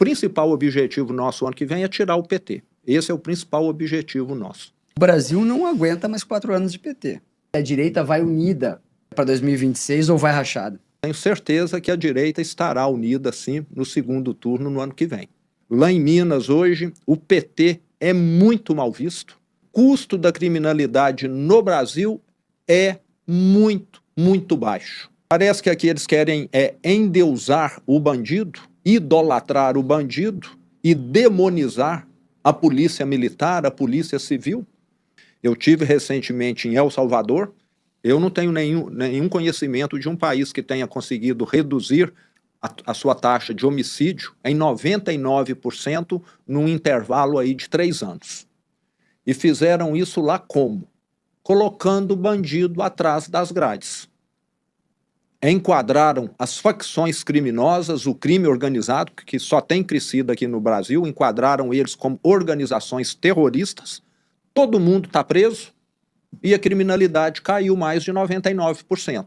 principal objetivo nosso ano que vem é tirar o PT. Esse é o principal objetivo nosso. O Brasil não aguenta mais 4 anos de PT. A direita vai unida para 2026 ou vai rachada? Tenho certeza que a direita estará unida, sim, no segundo turno no ano que vem. Lá em Minas, hoje, o PT é muito mal visto. O custo da criminalidade no Brasil é muito, muito baixo. Parece que aqui eles querem endeusar o bandido, idolatrar o bandido e demonizar a polícia militar, a polícia civil. Eu tive recentemente em El Salvador. Eu não tenho nenhum conhecimento de um país que tenha conseguido reduzir a sua taxa de homicídio em 99% num intervalo aí de 3 anos. E fizeram isso lá como? Colocando o bandido atrás das grades. Enquadraram as facções criminosas, o crime organizado, que só tem crescido aqui no Brasil, enquadraram eles como organizações terroristas. Todo mundo está preso e a criminalidade caiu mais de 99%.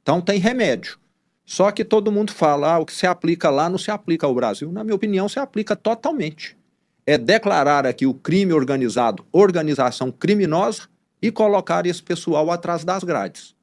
Então tem remédio. Só que todo mundo fala, o que se aplica lá não se aplica ao Brasil. Na minha opinião, se aplica totalmente. É declarar aqui o crime organizado, organização criminosa, e colocar esse pessoal atrás das grades.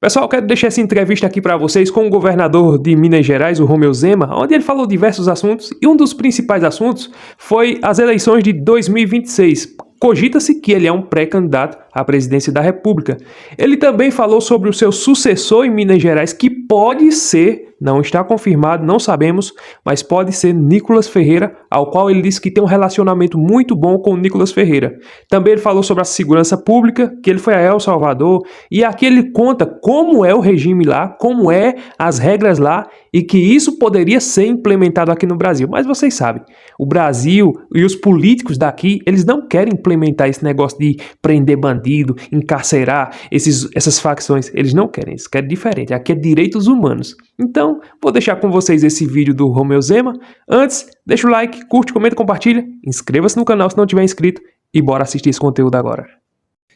Pessoal, quero deixar essa entrevista aqui para vocês com o governador de Minas Gerais, o Romeu Zema, onde ele falou diversos assuntos, e um dos principais assuntos foi as eleições de 2026. Cogita-se que ele é um pré-candidato à presidência da República. Ele também falou sobre o seu sucessor em Minas Gerais, que pode ser, não está confirmado, não sabemos, mas pode ser Nicolas Ferreira, ao qual ele disse que tem um relacionamento muito bom com o Nicolas Ferreira. Também ele falou sobre a segurança pública, que ele foi a El Salvador, e aqui ele conta como é o regime lá, como é as regras lá, e que isso poderia ser implementado aqui no Brasil. Mas vocês sabem, o Brasil e os políticos daqui, eles não querem implementar esse negócio de prender bandido, encarcerar essas facções. Eles não querem, eles querem diferente. Aqui é direitos humanos. Então, vou deixar com vocês esse vídeo do Romeu Zema. Antes, deixa o like, curte, comenta, compartilha, inscreva-se no canal se não tiver inscrito e bora assistir esse conteúdo agora.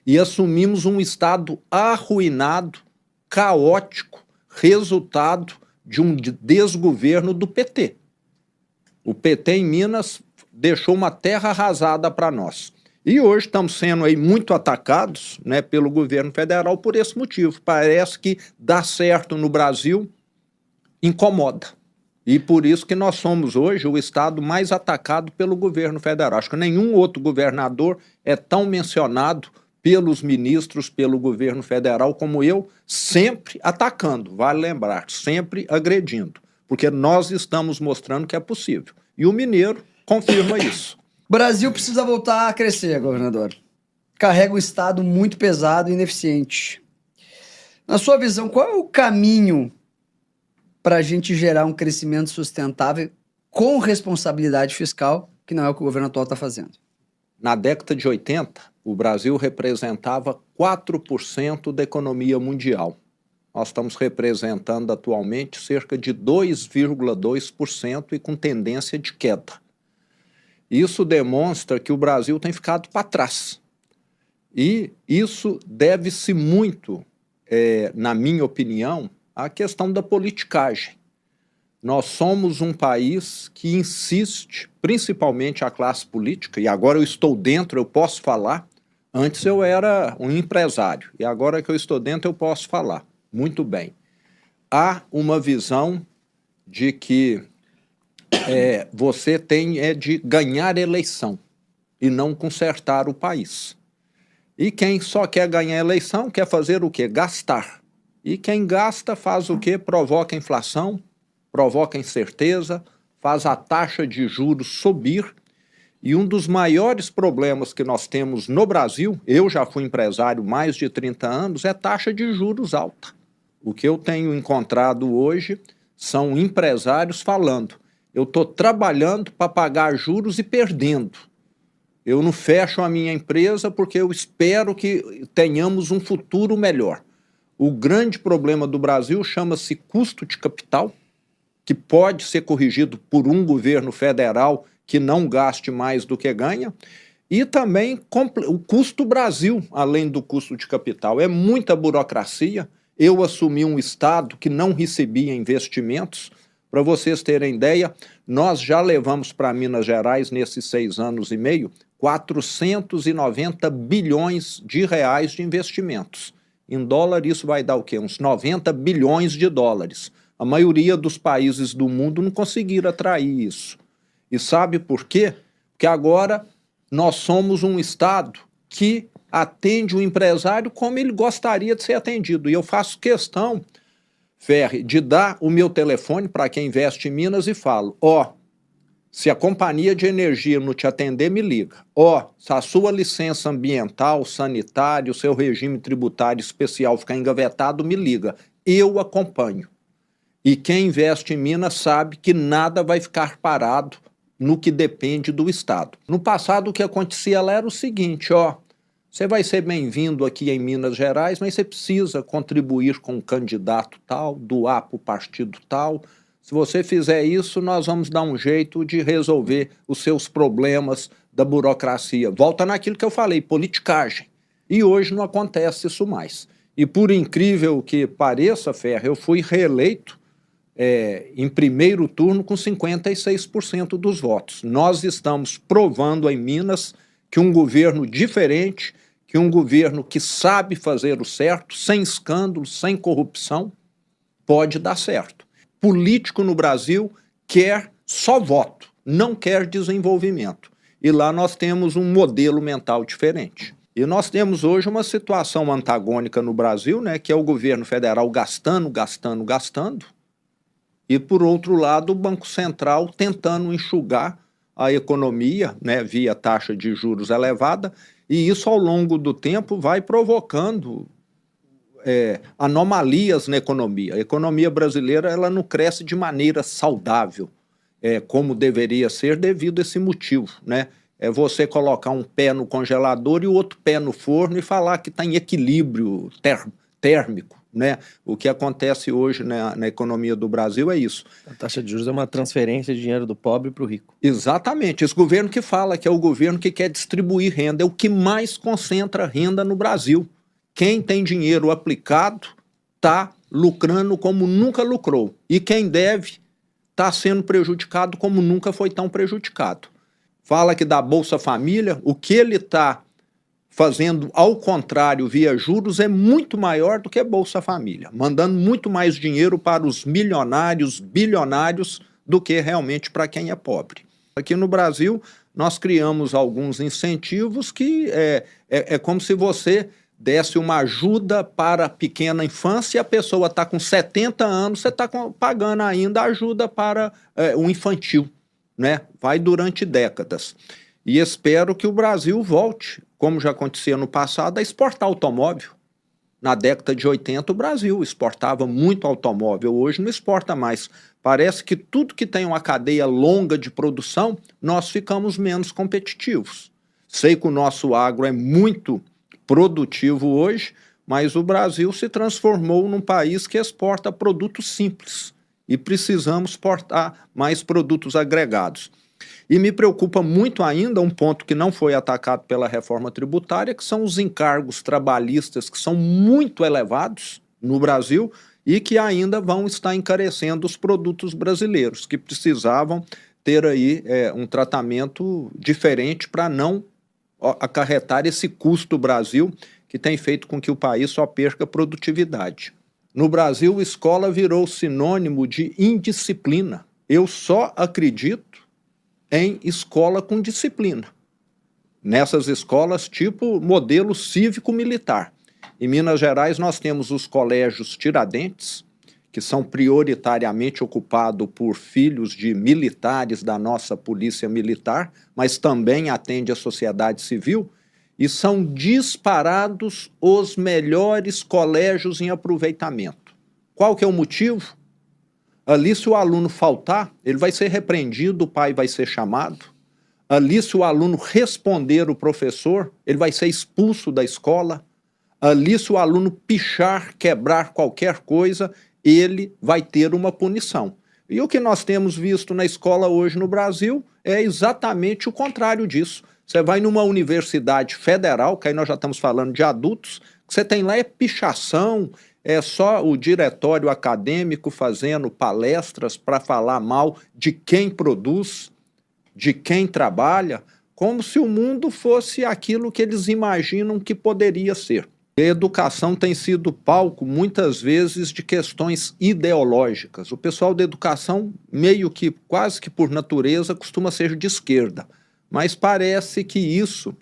E assumimos um estado arruinado, caótico, resultado de um desgoverno do PT. O PT em Minas deixou uma terra arrasada para nós. E hoje estamos sendo aí muito atacados, né, pelo governo federal por esse motivo. Parece que dar certo no Brasil incomoda. E por isso que nós somos hoje o estado mais atacado pelo governo federal. Acho que nenhum outro governador é tão mencionado pelos ministros, pelo governo federal, como eu, sempre atacando, vale lembrar, sempre agredindo, porque nós estamos mostrando que é possível. E o mineiro confirma isso. O Brasil precisa voltar a crescer, governador. Carrega um estado muito pesado e ineficiente. Na sua visão, qual é o caminho para a gente gerar um crescimento sustentável com responsabilidade fiscal, que não é o que o governo atual está fazendo? Na década de 80, o Brasil representava 4% da economia mundial. Nós estamos representando atualmente cerca de 2,2% e com tendência de queda. Isso demonstra que o Brasil tem ficado para trás. E isso deve-se muito, na minha opinião, à questão da politicagem. Nós somos um país que insiste, principalmente a classe política, e agora eu estou dentro, eu posso falar. Antes eu era um empresário, e agora que eu estou dentro eu posso falar. Muito bem. Há uma visão de que você tem de ganhar eleição e não consertar o país. E quem só quer ganhar eleição quer fazer o quê? Gastar. E quem gasta faz o quê? Provoca inflação, provoca incerteza, faz a taxa de juros subir. E um dos maiores problemas que nós temos no Brasil, eu já fui empresário há mais de 30 anos, é taxa de juros alta. O que eu tenho encontrado hoje são empresários falando: eu estou trabalhando para pagar juros e perdendo. Eu não fecho a minha empresa porque eu espero que tenhamos um futuro melhor. O grande problema do Brasil chama-se custo de capital, que pode ser corrigido por um governo federal que não gaste mais do que ganha, e também o custo Brasil, além do custo de capital. É muita burocracia. Eu assumi um estado que não recebia investimentos. Para vocês terem ideia, nós já levamos para Minas Gerais, nesses 6 anos e meio, 490 bilhões de reais de investimentos. Em dólar, isso vai dar o quê? Uns 90 bilhões de dólares. A maioria dos países do mundo não conseguiram atrair isso. E sabe por quê? Porque agora nós somos um Estado que atende o empresário como ele gostaria de ser atendido. E eu faço questão, Ferri, de dar o meu telefone para quem investe em Minas e falo, se a companhia de energia não te atender, me liga. Se a sua licença ambiental, sanitária, o seu regime tributário especial ficar engavetado, me liga. Eu acompanho. E quem investe em Minas sabe que nada vai ficar parado no que depende do Estado. No passado, o que acontecia lá era o seguinte, você vai ser bem-vindo aqui em Minas Gerais, mas você precisa contribuir com um candidato tal, doar para o partido tal. Se você fizer isso, nós vamos dar um jeito de resolver os seus problemas da burocracia. Volta naquilo que eu falei, politicagem. E hoje não acontece isso mais. E por incrível que pareça, Ferro, eu fui reeleito em primeiro turno com 56% dos votos. Nós estamos provando em Minas que um governo diferente, que um governo que sabe fazer o certo, sem escândalo, sem corrupção, pode dar certo. Político no Brasil quer só voto, não quer desenvolvimento. E lá nós temos um modelo mental diferente. E nós temos hoje uma situação antagônica no Brasil, né, que é o governo federal gastando, e, por outro lado, o Banco Central tentando enxugar a economia, né, via taxa de juros elevada, e isso, ao longo do tempo, vai provocando anomalias na economia. A economia brasileira ela não cresce de maneira saudável, como deveria ser, devido a esse motivo, né? É você colocar um pé no congelador e o outro pé no forno e falar que está em equilíbrio térmico. Né? O que acontece hoje na economia do Brasil é isso. A taxa de juros é uma transferência de dinheiro do pobre para o rico. Exatamente. Esse governo que fala que é o governo que quer distribuir renda, é o que mais concentra renda no Brasil. Quem tem dinheiro aplicado está lucrando como nunca lucrou. E quem deve está sendo prejudicado como nunca foi tão prejudicado. Fala que da Bolsa Família, o que ele está fazendo ao contrário via juros é muito maior do que Bolsa Família, mandando muito mais dinheiro para os milionários, bilionários, do que realmente para quem é pobre. Aqui no Brasil, nós criamos alguns incentivos que é como se você desse uma ajuda para a pequena infância e a pessoa está com 70 anos, você está pagando ainda ajuda para o infantil, né? Vai durante décadas. E espero que o Brasil volte, como já acontecia no passado, a exportar automóvel. Na década de 80, o Brasil exportava muito automóvel, hoje não exporta mais. Parece que tudo que tem uma cadeia longa de produção, nós ficamos menos competitivos. Sei que o nosso agro é muito produtivo hoje, mas o Brasil se transformou num país que exporta produtos simples e precisamos exportar mais produtos agregados. E me preocupa muito ainda um ponto que não foi atacado pela reforma tributária, que são os encargos trabalhistas, que são muito elevados no Brasil e que ainda vão estar encarecendo os produtos brasileiros, que precisavam ter aí um tratamento diferente para não acarretar esse custo Brasil, que tem feito com que o país só perca produtividade. No Brasil, escola virou sinônimo de indisciplina. Eu só acredito em escola com disciplina. Nessas escolas tipo modelo cívico-militar. Em Minas Gerais nós temos os colégios Tiradentes, que são prioritariamente ocupados por filhos de militares da nossa polícia militar, mas também atende a sociedade civil, e são disparados os melhores colégios em aproveitamento. Qual que é o motivo? Ali, se o aluno faltar, ele vai ser repreendido, o pai vai ser chamado. Ali, se o aluno responder o professor, ele vai ser expulso da escola. Ali, se o aluno pichar, quebrar qualquer coisa, ele vai ter uma punição. E o que nós temos visto na escola hoje no Brasil é exatamente o contrário disso. Você vai numa universidade federal, que aí nós já estamos falando de adultos, que você tem lá pichação, é só o diretório acadêmico fazendo palestras para falar mal de quem produz, de quem trabalha, como se o mundo fosse aquilo que eles imaginam que poderia ser. A educação tem sido palco, muitas vezes, de questões ideológicas. O pessoal da educação, meio que, quase que por natureza, costuma ser de esquerda. Mas parece que isso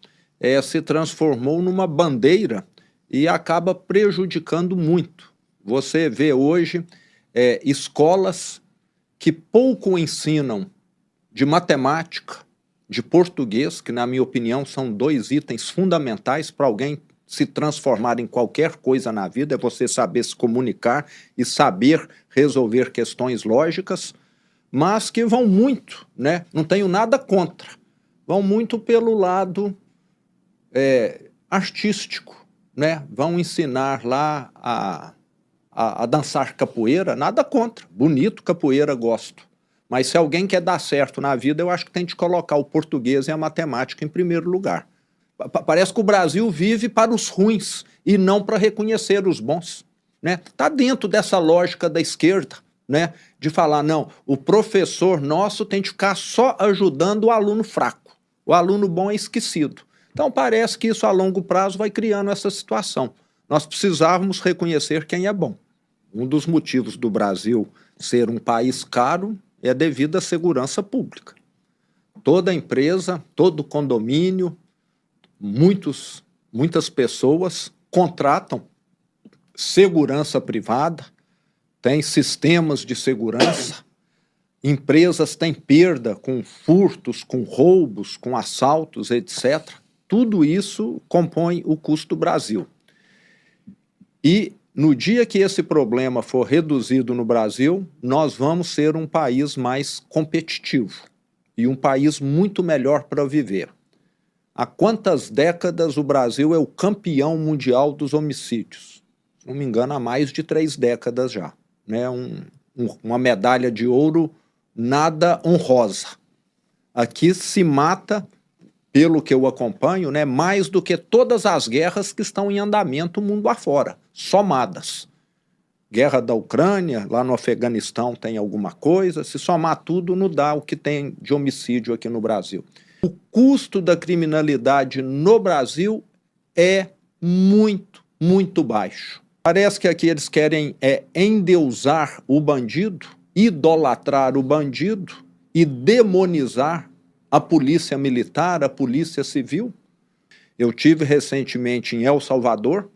se transformou numa bandeira e acaba prejudicando muito. Você vê hoje escolas que pouco ensinam de matemática, de português, que, na minha opinião, são dois itens fundamentais para alguém se transformar em qualquer coisa na vida, é você saber se comunicar e saber resolver questões lógicas, mas que vão muito, né? Não tenho nada contra, vão muito pelo lado artístico, né? Vão ensinar lá a dançar capoeira, nada contra, bonito, capoeira, gosto. Mas se alguém quer dar certo na vida, eu acho que tem de colocar o português e a matemática em primeiro lugar. Parece que o Brasil vive para os ruins e não para reconhecer os bons, né? Está dentro dessa lógica da esquerda, né? De falar, não, o professor nosso tem de ficar só ajudando o aluno fraco. O aluno bom é esquecido. Então parece que isso a longo prazo vai criando essa situação. Nós precisávamos reconhecer quem é bom. Um dos motivos do Brasil ser um país caro é devido à segurança pública. Toda empresa, todo condomínio, muitas pessoas contratam segurança privada, tem sistemas de segurança, empresas têm perda com furtos, com roubos, com assaltos, etc. Tudo isso compõe o custo do Brasil. E no dia que esse problema for reduzido no Brasil, nós vamos ser um país mais competitivo e um país muito melhor para viver. Há quantas décadas o Brasil é o campeão mundial dos homicídios? Se não me engano, há mais de 3 décadas já. Né? Uma medalha de ouro nada honrosa. Aqui se mata, pelo que eu acompanho, né, mais do que todas as guerras que estão em andamento mundo afora, somadas. Guerra da Ucrânia, lá no Afeganistão tem alguma coisa, se somar tudo não dá o que tem de homicídio aqui no Brasil. O custo da criminalidade no Brasil é muito, muito baixo. Parece que aqui eles querem endeusar o bandido, idolatrar o bandido e demonizar a polícia militar, a polícia civil. Eu tive recentemente em El Salvador.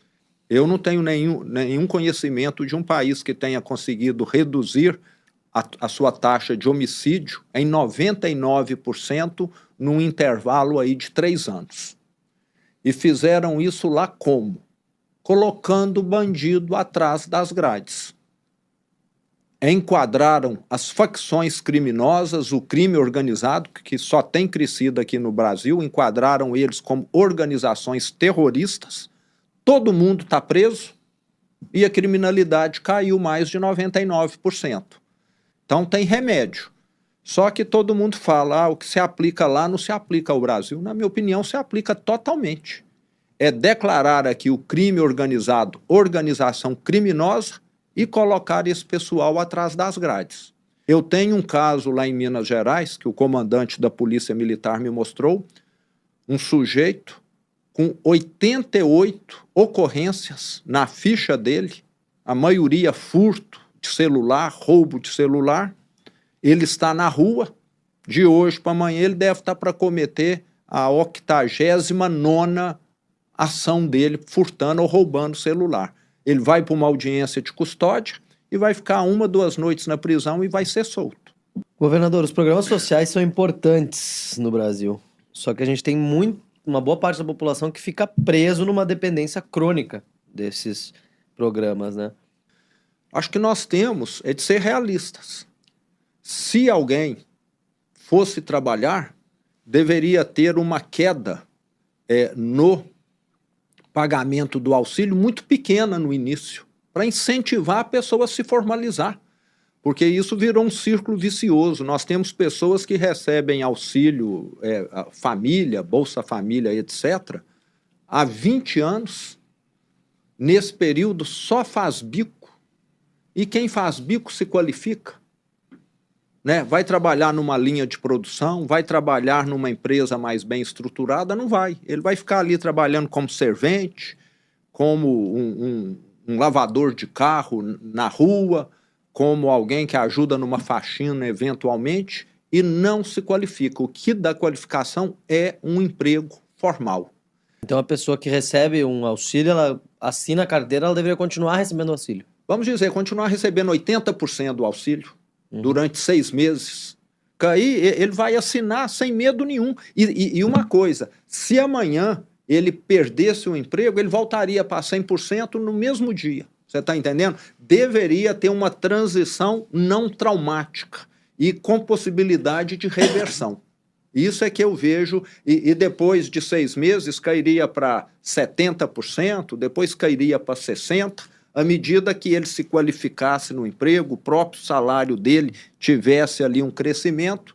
Eu não tenho nenhum conhecimento de um país que tenha conseguido reduzir a sua taxa de homicídio em 99% num intervalo aí de 3 anos. E fizeram isso lá como? Colocando o bandido atrás das grades. Enquadraram as facções criminosas, o crime organizado, que só tem crescido aqui no Brasil, enquadraram eles como organizações terroristas. Todo mundo está preso e a criminalidade caiu mais de 99%. Então tem remédio. Só que todo mundo fala, o que se aplica lá não se aplica ao Brasil. Na minha opinião, se aplica totalmente. É declarar aqui o crime organizado, organização criminosa, e colocar esse pessoal atrás das grades. Eu tenho um caso lá em Minas Gerais, que o comandante da Polícia Militar me mostrou, um sujeito com 88 ocorrências na ficha dele, a maioria furto de celular, roubo de celular. Ele está na rua, de hoje para amanhã ele deve estar para cometer a 89ª ação dele, furtando ou roubando celular. Ele vai para uma audiência de custódia e vai ficar 1, 2 noites na prisão e vai ser solto. Governador, os programas sociais são importantes no Brasil, só que a gente tem uma boa parte da população que fica preso numa dependência crônica desses programas, né? Acho que nós temos de ser realistas. Se alguém fosse trabalhar, deveria ter uma queda no pagamento do auxílio muito pequena no início, para incentivar a pessoa a se formalizar, porque isso virou um círculo vicioso. Nós temos pessoas que recebem auxílio, família, Bolsa Família, etc., há 20 anos, nesse período, só faz bico. E quem faz bico se qualifica. Né? Vai trabalhar numa linha de produção, vai trabalhar numa empresa mais bem estruturada? Não vai. Ele vai ficar ali trabalhando como servente, como um lavador de carro na rua, como alguém que ajuda numa faxina eventualmente, e não se qualifica. O que dá qualificação é um emprego formal. Então a pessoa que recebe um auxílio, ela assina a carteira, ela deveria continuar recebendo o auxílio. Vamos dizer, continuar recebendo 80% do auxílio durante 6 meses. Aí ele vai assinar sem medo nenhum. E uma coisa, se amanhã ele perdesse o emprego, ele voltaria para 100% no mesmo dia. Você está entendendo? Deveria ter uma transição não traumática e com possibilidade de reversão. Isso é que eu vejo, e depois de 6 meses cairia para 70%, depois cairia para 60%, à medida que ele se qualificasse no emprego, o próprio salário dele tivesse ali um crescimento,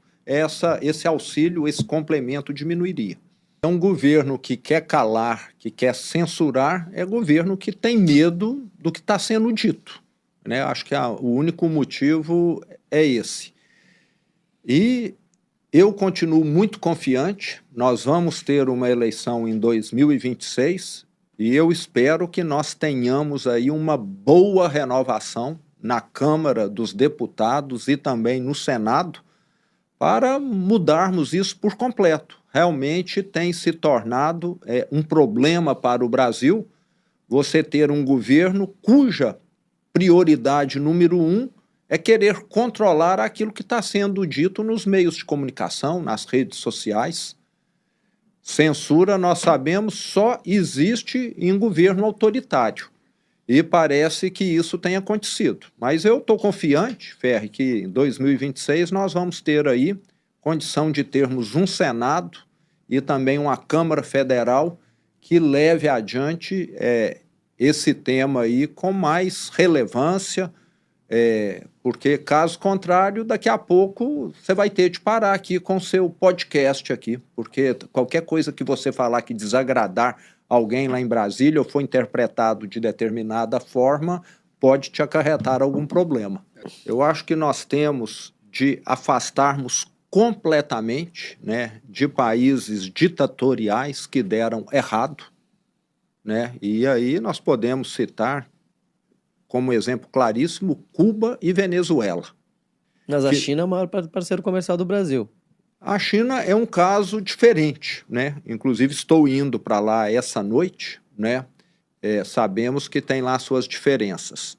esse auxílio, esse complemento diminuiria. É um governo que quer calar, que quer censurar, é governo que tem medo do que está sendo dito. Né? Acho que o único motivo é esse. E eu continuo muito confiante, nós vamos ter uma eleição em 2026 e eu espero que nós tenhamos aí uma boa renovação na Câmara dos Deputados e também no Senado para mudarmos isso por completo. Realmente tem se tornado um problema para o Brasil você ter um governo cuja prioridade número 1 é querer controlar aquilo que está sendo dito nos meios de comunicação, nas redes sociais. Censura, nós sabemos, só existe em governo autoritário. E parece que isso tem acontecido. Mas eu estou confiante, Ferri, que em 2026 nós vamos ter aí condição de termos um Senado e também uma Câmara Federal que leve adiante esse tema aí com mais relevância, porque, caso contrário, daqui a pouco você vai ter de parar aqui com o seu podcast aqui, porque qualquer coisa que você falar que desagradar alguém lá em Brasília ou for interpretado de determinada forma, pode te acarretar algum problema. Eu acho que nós temos de afastarmos completamente, né, de países ditatoriais que deram errado, né, e aí nós podemos citar como exemplo claríssimo Cuba e Venezuela. Mas a China é o maior parceiro comercial do Brasil. A China é um caso diferente, né? Inclusive estou indo para lá essa noite, né? Sabemos que tem lá suas diferenças.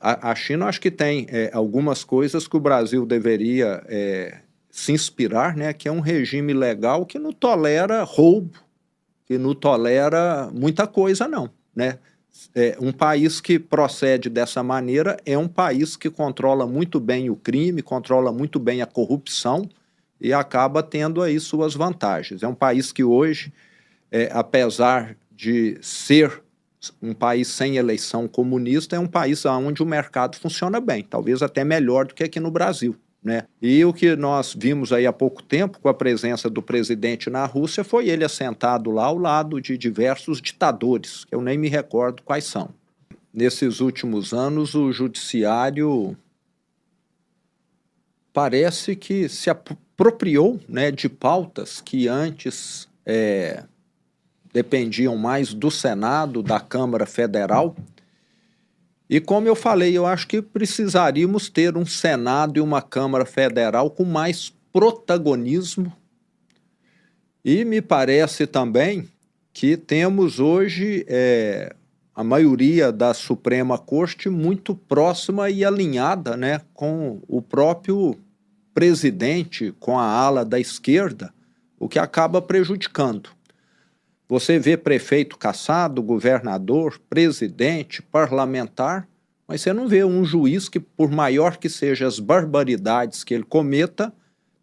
A China acho que tem algumas coisas que o Brasil deveria se inspirar, né? Que é um regime legal que não tolera roubo, que não tolera muita coisa não, né? Um país que procede dessa maneira é um país que controla muito bem o crime, controla muito bem a corrupção e acaba tendo aí suas vantagens. É um país que hoje, apesar de ser um país sem eleição comunista, é um país onde o mercado funciona bem, talvez até melhor do que aqui no Brasil. Né? E o que nós vimos aí há pouco tempo, com a presença do presidente na Rússia, foi ele assentado lá ao lado de diversos ditadores, que eu nem me recordo quais são. Nesses últimos anos, o judiciário parece que se apropriou, né, de pautas que antes dependiam mais do Senado, da Câmara Federal. E como eu falei, eu acho que precisaríamos ter um Senado e uma Câmara Federal com mais protagonismo. E me parece também que temos hoje a maioria da Suprema Corte muito próxima e alinhada, né, com o próprio presidente, com a ala da esquerda, o que acaba prejudicando. Você vê prefeito cassado, governador, presidente, parlamentar, mas você não vê um juiz que, por maior que sejam as barbaridades que ele cometa,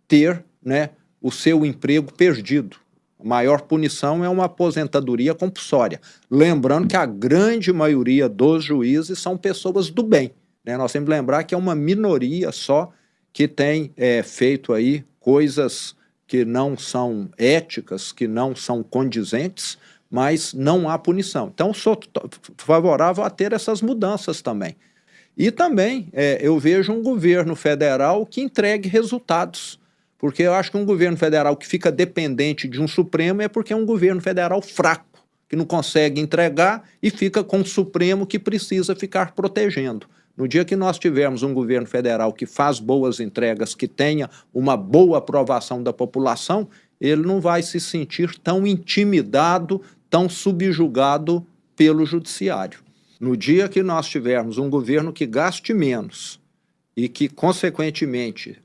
ter, né, o seu emprego perdido. A maior punição é uma aposentadoria compulsória. Lembrando que a grande maioria dos juízes são pessoas do bem, né? Nós temos que lembrar que é uma minoria só que tem feito aí coisas que não são éticas, que não são condizentes, mas não há punição. Então, sou favorável a ter essas mudanças também. E também eu vejo um governo federal que entregue resultados, porque eu acho que um governo federal que fica dependente de um Supremo é porque é um governo federal fraco, que não consegue entregar e fica com o Supremo que precisa ficar protegendo. No dia que nós tivermos um governo federal que faz boas entregas, que tenha uma boa aprovação da população, ele não vai se sentir tão intimidado, tão subjugado pelo judiciário. No dia que nós tivermos um governo que gaste menos e que, consequentemente,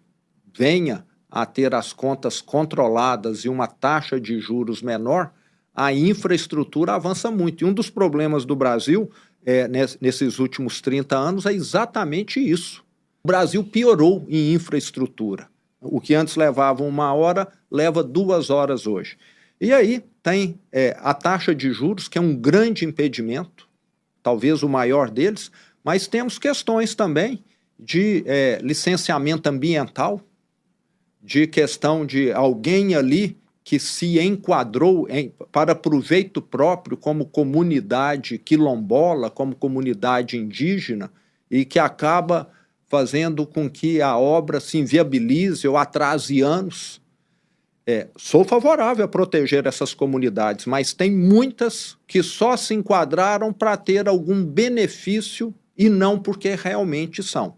venha a ter as contas controladas e uma taxa de juros menor, a infraestrutura avança muito. E um dos problemas do Brasil nesses últimos 30 anos é exatamente isso. O Brasil piorou em infraestrutura. O que antes levava 1 hora, leva 2 horas hoje. E aí tem a taxa de juros, que é um grande impedimento, talvez o maior deles, mas temos questões também de licenciamento ambiental, de questão de alguém ali que se enquadrou para proveito próprio como comunidade quilombola, como comunidade indígena, e que acaba fazendo com que a obra se inviabilize ou atrase anos. Sou favorável a proteger essas comunidades, mas tem muitas que só se enquadraram para ter algum benefício e não porque realmente são.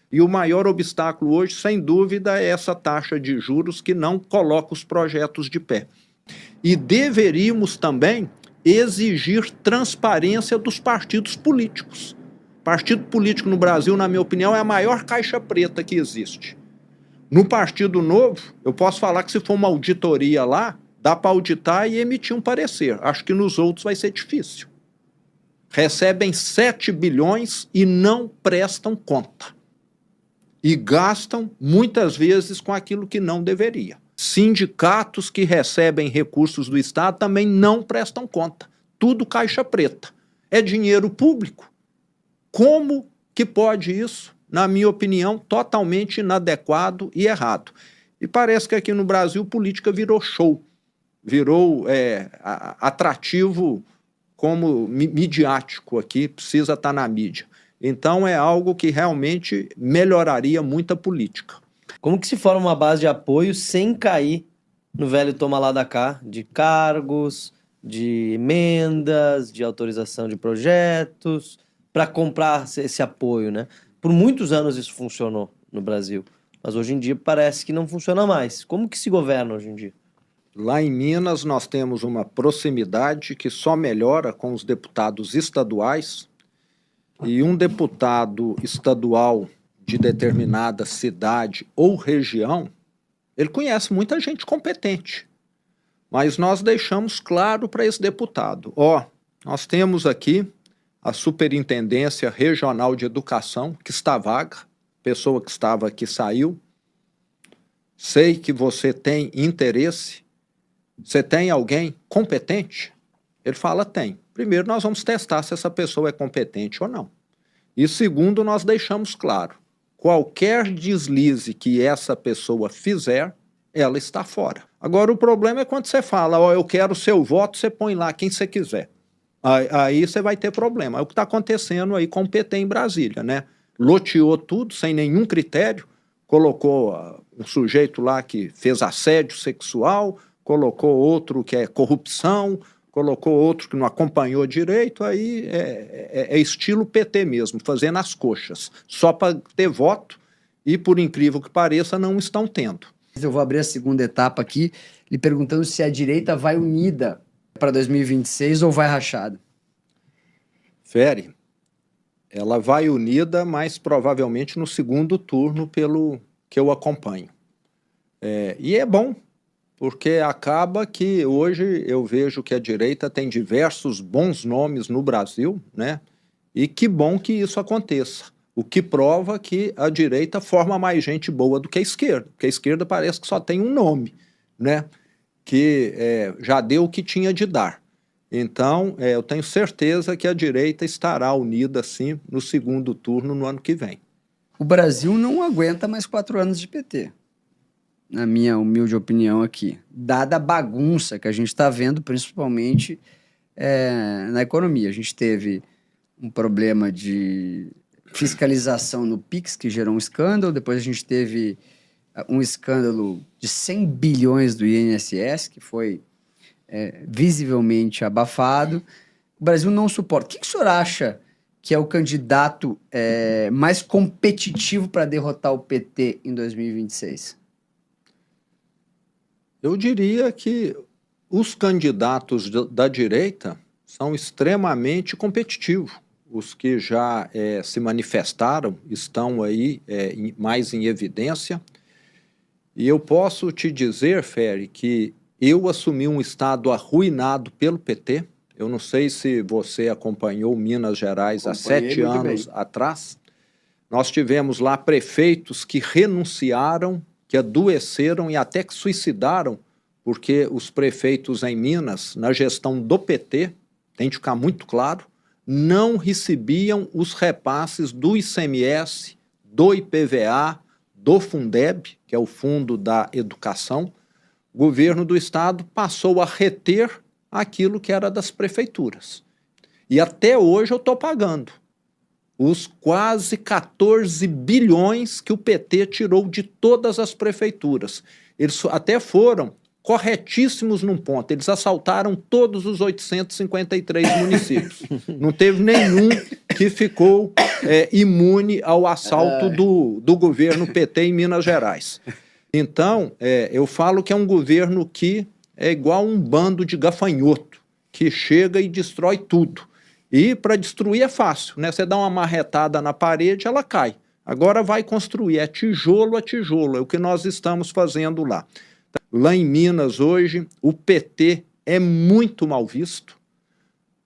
E o maior obstáculo hoje, sem dúvida, é essa taxa de juros que não coloca os projetos de pé. E deveríamos também exigir transparência dos partidos políticos. Partido político no Brasil, na minha opinião, é a maior caixa preta que existe. No Partido Novo, eu posso falar que se for uma auditoria lá, dá para auditar e emitir um parecer. Acho que nos outros vai ser difícil. Recebem 7 bilhões e não prestam conta. E gastam, muitas vezes, com aquilo que não deveria. Sindicatos que recebem recursos do Estado também não prestam conta. Tudo caixa preta. É dinheiro público. Como que pode isso? Na minha opinião, totalmente inadequado e errado. E parece que aqui no Brasil política virou show, virou atrativo como midiático aqui, precisa estar na mídia. Então é algo que realmente melhoraria muito a política. Como que se forma uma base de apoio sem cair no velho toma lá da cá, de cargos, de emendas, de autorização de projetos, para comprar esse apoio, né? Por muitos anos isso funcionou no Brasil, mas hoje em dia parece que não funciona mais. Como que se governa hoje em dia? Lá em Minas nós temos uma proximidade que só melhora com os deputados estaduais, e um deputado estadual de determinada cidade ou região, ele conhece muita gente competente, mas nós deixamos claro para esse deputado, nós temos aqui a Superintendência Regional de Educação, que está vaga, pessoa que estava aqui saiu, sei que você tem interesse, você tem alguém competente? Ele fala, tem. Primeiro, nós vamos testar se essa pessoa é competente ou não. E segundo, nós deixamos claro, qualquer deslize que essa pessoa fizer, ela está fora. Agora, o problema é quando você fala, eu quero o seu voto, você põe lá quem você quiser. Aí você vai ter problema. É o que está acontecendo aí com o PT em Brasília, né? Loteou tudo sem nenhum critério, colocou um sujeito lá que fez assédio sexual, colocou outro que é corrupção, colocou outro que não acompanhou direito, aí é estilo PT mesmo, fazendo as coxas, só para ter voto e, por incrível que pareça, não estão tendo. Eu vou abrir a segunda etapa aqui, lhe perguntando se a direita vai unida para 2026 ou vai rachada? Fere, ela vai unida, mas provavelmente no segundo turno, pelo que eu acompanho. E é bom, porque acaba que hoje eu vejo que a direita tem diversos bons nomes no Brasil, né? E que bom que isso aconteça. O que prova que a direita forma mais gente boa do que a esquerda, porque a esquerda parece que só tem um nome, né? Que já deu o que tinha de dar. Então, eu tenho certeza que a direita estará unida, sim, no segundo turno no ano que vem. O Brasil não aguenta mais 4 anos de PT, na minha humilde opinião aqui. Dada a bagunça que a gente está vendo, principalmente na economia. A gente teve um problema de fiscalização no Pix, que gerou um escândalo. Depois a gente teve um escândalo de 100 bilhões do INSS, que foi visivelmente abafado. O Brasil não suporta. O que o senhor acha que é o candidato mais competitivo para derrotar o PT em 2026? Eu diria que os candidatos da direita são extremamente competitivos. Os que já se manifestaram estão aí mais em evidência. E eu posso te dizer, Ferri, que eu assumi um estado arruinado pelo PT. Eu não sei se você acompanhou Minas Gerais há 7 anos atrás. Nós tivemos lá prefeitos que renunciaram, que adoeceram e até que suicidaram, porque os prefeitos em Minas, na gestão do PT, tem de ficar muito claro, não recebiam os repasses do ICMS, do IPVA, do Fundeb, que é o Fundo da Educação. O governo do estado passou a reter aquilo que era das prefeituras. E até hoje eu estou pagando os quase 14 bilhões que o PT tirou de todas as prefeituras. Eles até foram corretíssimos num ponto. Eles assaltaram todos os 853 municípios. Não teve nenhum que ficou imune ao assalto do governo PT em Minas Gerais. Então, eu falo que é um governo que é igual um bando de gafanhoto, que chega e destrói tudo. E para destruir é fácil, né? Você dá uma marretada na parede, ela cai. Agora vai construir, é tijolo a tijolo, é o que nós estamos fazendo lá. Lá em Minas hoje, o PT é muito mal visto.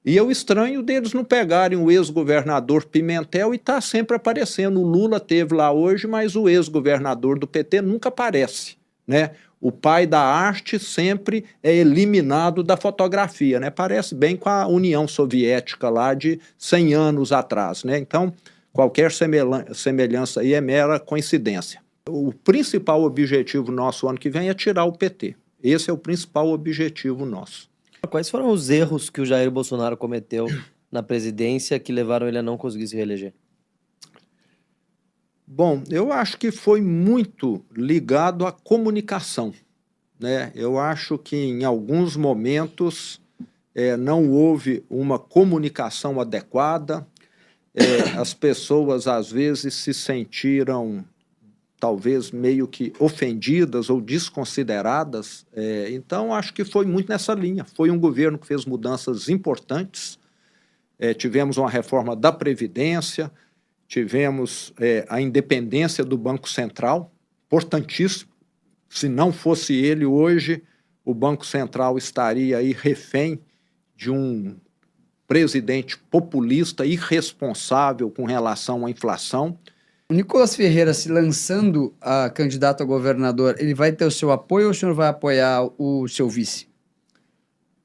E eu estranho deles não pegarem o ex-governador Pimentel e está sempre aparecendo. O Lula teve lá hoje, mas o ex-governador do PT nunca aparece, né? O pai da arte sempre é eliminado da fotografia, né? Parece bem com a União Soviética lá de 100 anos atrás, né? Então, qualquer semelhança aí é mera coincidência. O principal objetivo nosso ano que vem é tirar o PT. Esse é o principal objetivo nosso. Quais foram os erros que o Jair Bolsonaro cometeu na presidência que levaram ele a não conseguir se reeleger? Bom, eu acho que foi muito ligado à comunicação, né? Eu acho que em alguns momentos não houve uma comunicação adequada, as pessoas às vezes se sentiram talvez meio que ofendidas ou desconsideradas, então acho que foi muito nessa linha. Foi um governo que fez mudanças importantes, tivemos uma reforma da Previdência, tivemos a independência do Banco Central, importantíssimo. Se não fosse ele hoje, o Banco Central estaria aí refém de um presidente populista, irresponsável com relação à inflação. O Nicolas Ferreira se lançando a candidato a governador, ele vai ter o seu apoio ou o senhor vai apoiar o seu vice?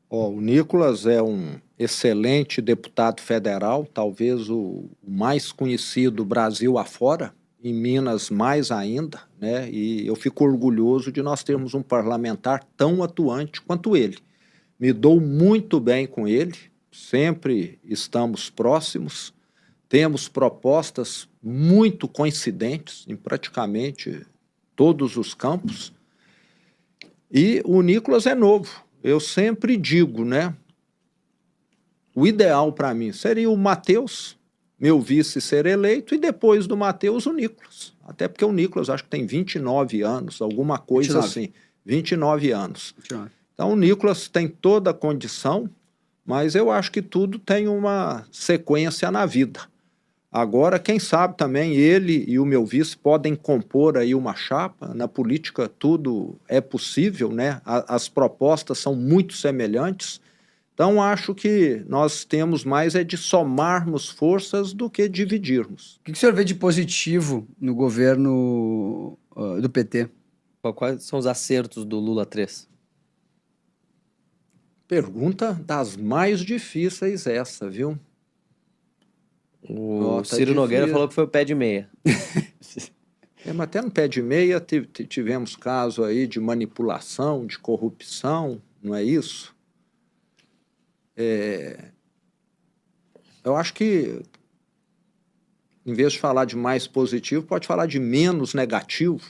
O Nicolas é um excelente deputado federal, talvez o mais conhecido Brasil afora, em Minas mais ainda, né? E eu fico orgulhoso de nós termos um parlamentar tão atuante quanto ele. Me dou muito bem com ele, sempre estamos próximos, temos propostas muito coincidentes em praticamente todos os campos. E o Nicolas é novo. Eu sempre digo, né? O ideal para mim seria o Matheus, meu vice, ser eleito, e depois do Matheus, o Nicolas. Até porque o Nicolas acho que tem 29 anos, alguma coisa 29. Assim. 29 anos. 29. Então o Nicolas tem toda a condição, mas eu acho que tudo tem uma sequência na vida. Agora, quem sabe também ele e o meu vice podem compor aí uma chapa. Na política tudo é possível, né? As propostas são muito semelhantes. Então, acho que nós temos mais de somarmos forças do que dividirmos. O que o senhor vê de positivo no governo do PT? Quais são os acertos do Lula 3? Pergunta das mais difíceis essa, viu? O Ciro Nogueira falou que foi o pé de meia. Mas até no pé de meia tivemos caso aí de manipulação, de corrupção, não é isso? Eu acho que, em vez de falar de mais positivo, pode falar de menos negativo,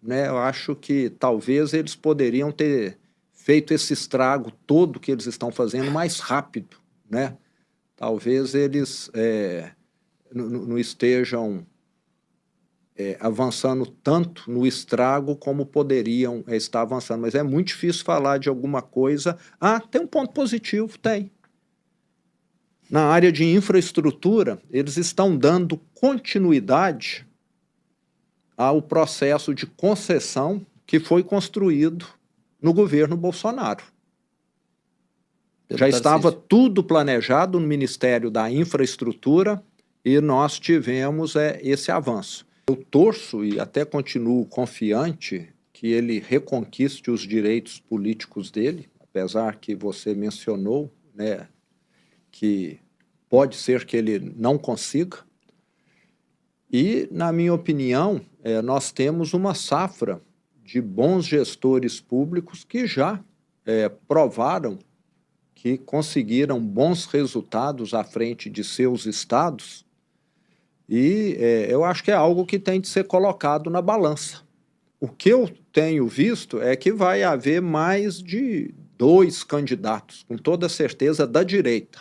né? Eu acho que talvez eles poderiam ter feito esse estrago todo que eles estão fazendo mais rápido, né? Talvez eles não estejam avançando tanto no estrago como poderiam estar avançando, mas é muito difícil falar de alguma coisa. Tem um ponto positivo, tem. Na área de infraestrutura, eles estão dando continuidade ao processo de concessão que foi construído no governo Bolsonaro. Já estava tudo planejado no Ministério da Infraestrutura e nós tivemos esse avanço. Eu torço e até continuo confiante que ele reconquiste os direitos políticos dele, apesar que você mencionou, né, que pode ser que ele não consiga. E, na minha opinião, nós temos uma safra de bons gestores públicos que já provaram que conseguiram bons resultados à frente de seus estados, e eu acho que é algo que tem de ser colocado na balança. O que eu tenho visto é que vai haver mais de 2 candidatos, com toda certeza, da direita.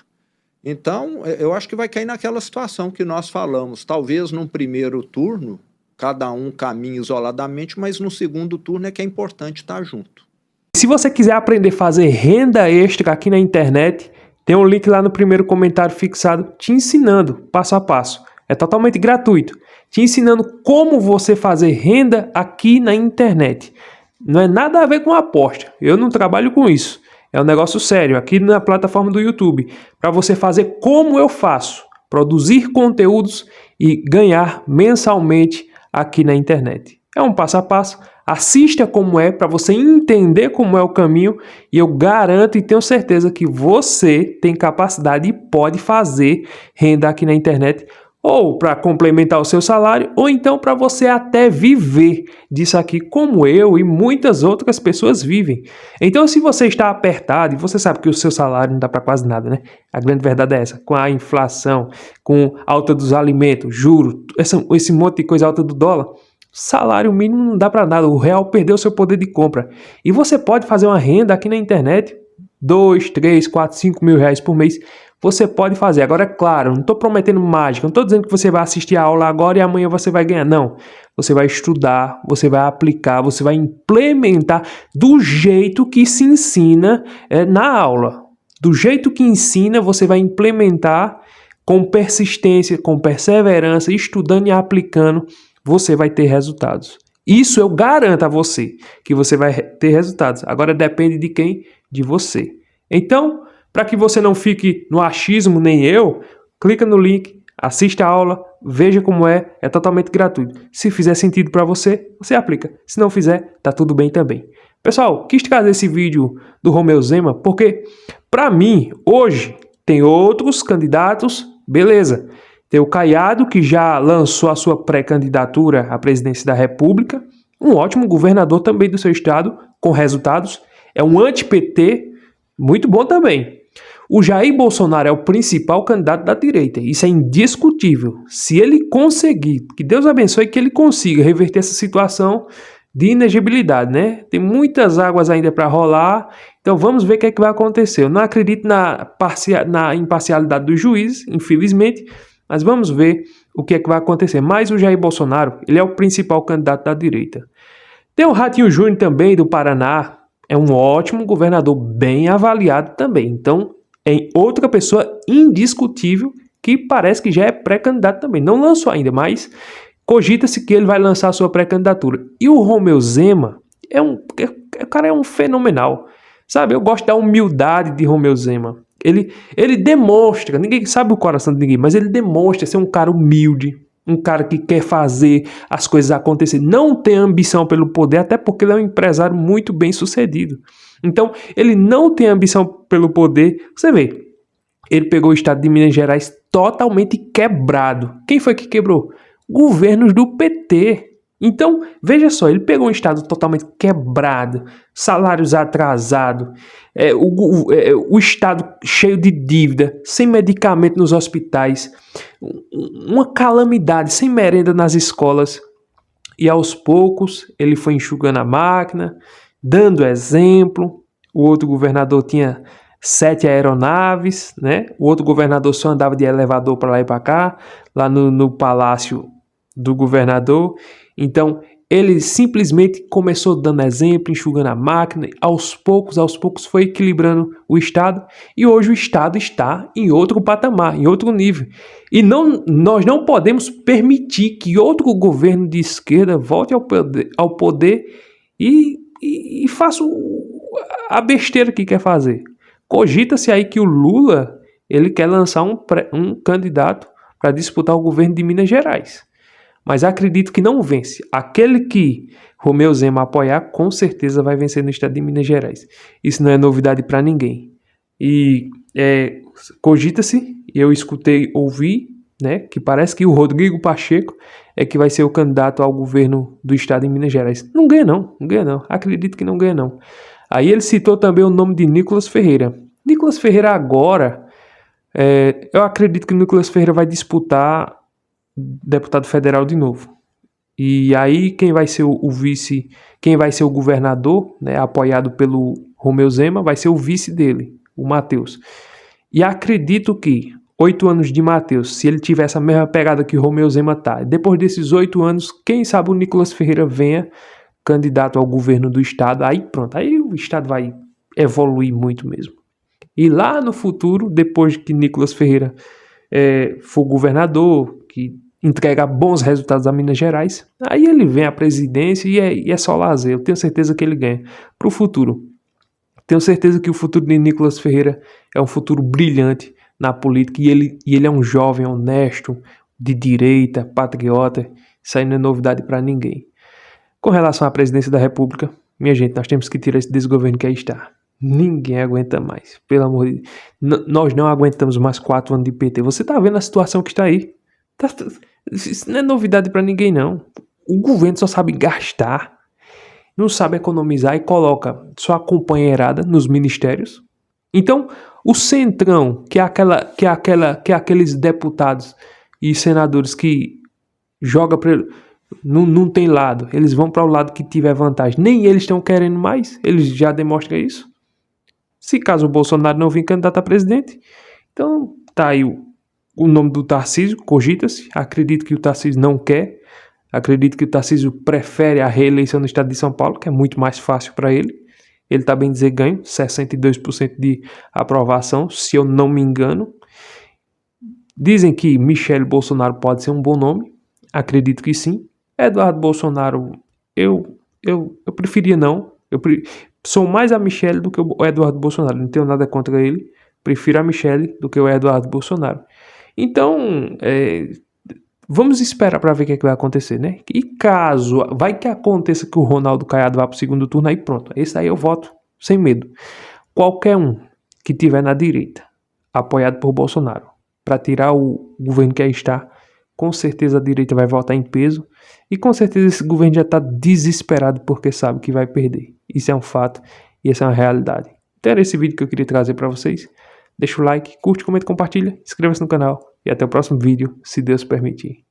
Então, eu acho que vai cair naquela situação que nós falamos, talvez num primeiro turno, cada um caminhe isoladamente, mas no segundo turno é que é importante estar junto. Se você quiser aprender a fazer renda extra aqui na internet, tem um link lá no primeiro comentário fixado te ensinando passo a passo. É totalmente gratuito, te ensinando como você fazer renda aqui na internet. Não é nada a ver com aposta, eu não trabalho com isso. É um negócio sério, aqui na plataforma do YouTube, para você fazer como eu faço, produzir conteúdos e ganhar mensalmente aqui na internet. É um passo a passo, assista como é, para você entender como é o caminho, e eu garanto e tenho certeza que você tem capacidade e pode fazer renda aqui na internet, ou para complementar o seu salário, ou então para você até viver disso aqui, como eu e muitas outras pessoas vivem. Então, se você está apertado, e você sabe que o seu salário não dá para quase nada, né? A grande verdade é essa, com a inflação, com a alta dos alimentos, juros, esse monte de coisa alta do dólar, salário mínimo não dá para nada, o real perdeu seu poder de compra. E você pode fazer uma renda aqui na internet, 2, 3, 4, 5 mil reais por mês, você pode fazer. Agora, é claro, não estou prometendo mágica, não estou dizendo que você vai assistir a aula agora e amanhã você vai ganhar. Não, você vai estudar, você vai aplicar, você vai implementar do jeito que se ensina na aula. Do jeito que ensina, você vai implementar com persistência, com perseverança, estudando e aplicando, você vai ter resultados. Isso eu garanto a você, que você vai ter resultados. Agora depende de quem? De você. Então, para que você não fique no achismo, nem eu, clica no link, assista a aula, veja como é totalmente gratuito. Se fizer sentido para você, você aplica. Se não fizer, tá tudo bem também. Pessoal, quis trazer esse vídeo do Romeu Zema porque, para mim, hoje, tem outros candidatos, beleza. Tem o Caiado, que já lançou a sua pré-candidatura à presidência da República, um ótimo governador também do seu estado, com resultados, é um anti-PT, muito bom também. O Jair Bolsonaro é o principal candidato da direita, isso é indiscutível. Se ele conseguir, que Deus abençoe que ele consiga reverter essa situação de inegibilidade, né? Tem muitas águas ainda para rolar, então vamos ver o que é que vai acontecer. Eu não acredito na imparcialidade do juiz, infelizmente, mas vamos ver o que é que vai acontecer. Mas o Jair Bolsonaro, ele é o principal candidato da direita. Tem o Ratinho Júnior também, do Paraná, é um ótimo governador, bem avaliado também. Então, é outra pessoa indiscutível que parece que já é pré-candidato também. Não lançou ainda, mas cogita-se que ele vai lançar a sua pré-candidatura. E o Romeu Zema, o cara é um fenomenal. Sabe, eu gosto da humildade de Romeu Zema. Ele demonstra, ninguém sabe o coração de ninguém, mas ele demonstra ser um cara humilde, um cara que quer fazer as coisas acontecer, não tem ambição pelo poder, até porque ele é um empresário muito bem sucedido. Então, ele não tem ambição pelo poder. Você vê, ele pegou o estado de Minas Gerais totalmente quebrado. Quem foi que quebrou? Governos do PT. Então, veja só, ele pegou um estado totalmente quebrado, salários atrasados, o estado cheio de dívida, sem medicamento nos hospitais, uma calamidade, sem merenda nas escolas. E aos poucos ele foi enxugando a máquina, dando exemplo. O outro governador tinha 7 aeronaves, né? O outro governador só andava de elevador para lá e para cá, lá no palácio do governador. Então, ele simplesmente começou dando exemplo, enxugando a máquina, aos poucos foi equilibrando o Estado, e hoje o Estado está em outro patamar, em outro nível. E nós não podemos permitir que outro governo de esquerda volte ao poder e faça a besteira que quer fazer. Cogita-se aí que o Lula ele quer lançar um candidato para disputar o governo de Minas Gerais. Mas acredito que não vence. Aquele que Romeu Zema apoiar, com certeza vai vencer no estado de Minas Gerais. Isso não é novidade para ninguém. E cogita-se, eu ouvi, né, que parece que o Rodrigo Pacheco é que vai ser o candidato ao governo do estado de Minas Gerais. Não ganha não. Acredito que não ganha não. Aí ele citou também o nome de Nicolas Ferreira. Nicolas Ferreira agora, eu acredito que o Nicolas Ferreira vai disputar deputado federal de novo. E aí quem vai ser o vice, quem vai ser o governador, né, apoiado pelo Romeu Zema, vai ser o vice dele, o Matheus. E acredito que 8 anos de Matheus, se ele tiver essa mesma pegada que o Romeu Zema tá, depois desses 8 anos, quem sabe o Nicolas Ferreira venha candidato ao governo do estado, aí pronto, aí o estado vai evoluir muito mesmo. E lá no futuro, depois que Nicolas Ferreira for governador, que entrega bons resultados a Minas Gerais, aí ele vem à presidência e é só lazer. Eu tenho certeza que ele ganha para o futuro. Tenho certeza que o futuro de Nicolas Ferreira é um futuro brilhante na política, e ele é um jovem honesto, de direita, patriota. Isso aí não é novidade para ninguém. Com relação à presidência da República, minha gente, nós temos que tirar esse desgoverno que aí está. Ninguém aguenta mais, pelo amor de Deus. Nós não aguentamos mais 4 anos de PT. Você tá vendo a situação que está aí? Isso não é novidade para ninguém, não. O governo só sabe gastar, não sabe economizar e coloca sua companheirada nos ministérios. Então, o centrão, que é aqueles deputados e senadores que joga para não tem lado, eles vão para o lado que tiver vantagem. Nem eles estão querendo mais, eles já demonstram isso. Se caso o Bolsonaro não vir candidato a presidente, então tá aí o nome do Tarcísio, cogita-se. Acredito que o Tarcísio não quer. Acredito que o Tarcísio prefere a reeleição no estado de São Paulo, que é muito mais fácil para ele. Ele está bem dizer ganho, 62% de aprovação, se eu não me engano. Dizem que Michele Bolsonaro pode ser um bom nome. Acredito que sim. Eduardo Bolsonaro, eu preferia não. Sou mais a Michele do que o Eduardo Bolsonaro. Não tenho nada contra ele. Prefiro a Michele do que o Eduardo Bolsonaro. Então, vamos esperar para ver o que vai acontecer, né? E caso vai que aconteça que o Ronaldo Caiado vá para o segundo turno, aí pronto. Esse aí eu voto sem medo. Qualquer um que tiver na direita, apoiado por Bolsonaro, para tirar o governo que aí está, com certeza a direita vai votar em peso. E com certeza esse governo já está desesperado porque sabe que vai perder. Isso é um fato e essa é uma realidade. Então era esse vídeo que eu queria trazer para vocês. Deixa o like, curte, comenta, compartilha, inscreva-se no canal e até o próximo vídeo, se Deus permitir.